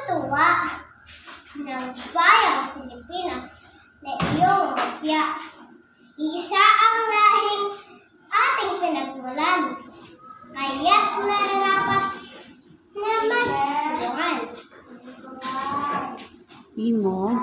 tuwa ng bayang Pilipinas na iyong mutya. Iisa ang lahing ating pinagmulan, kaya't nararapat na magtulungan. Imo.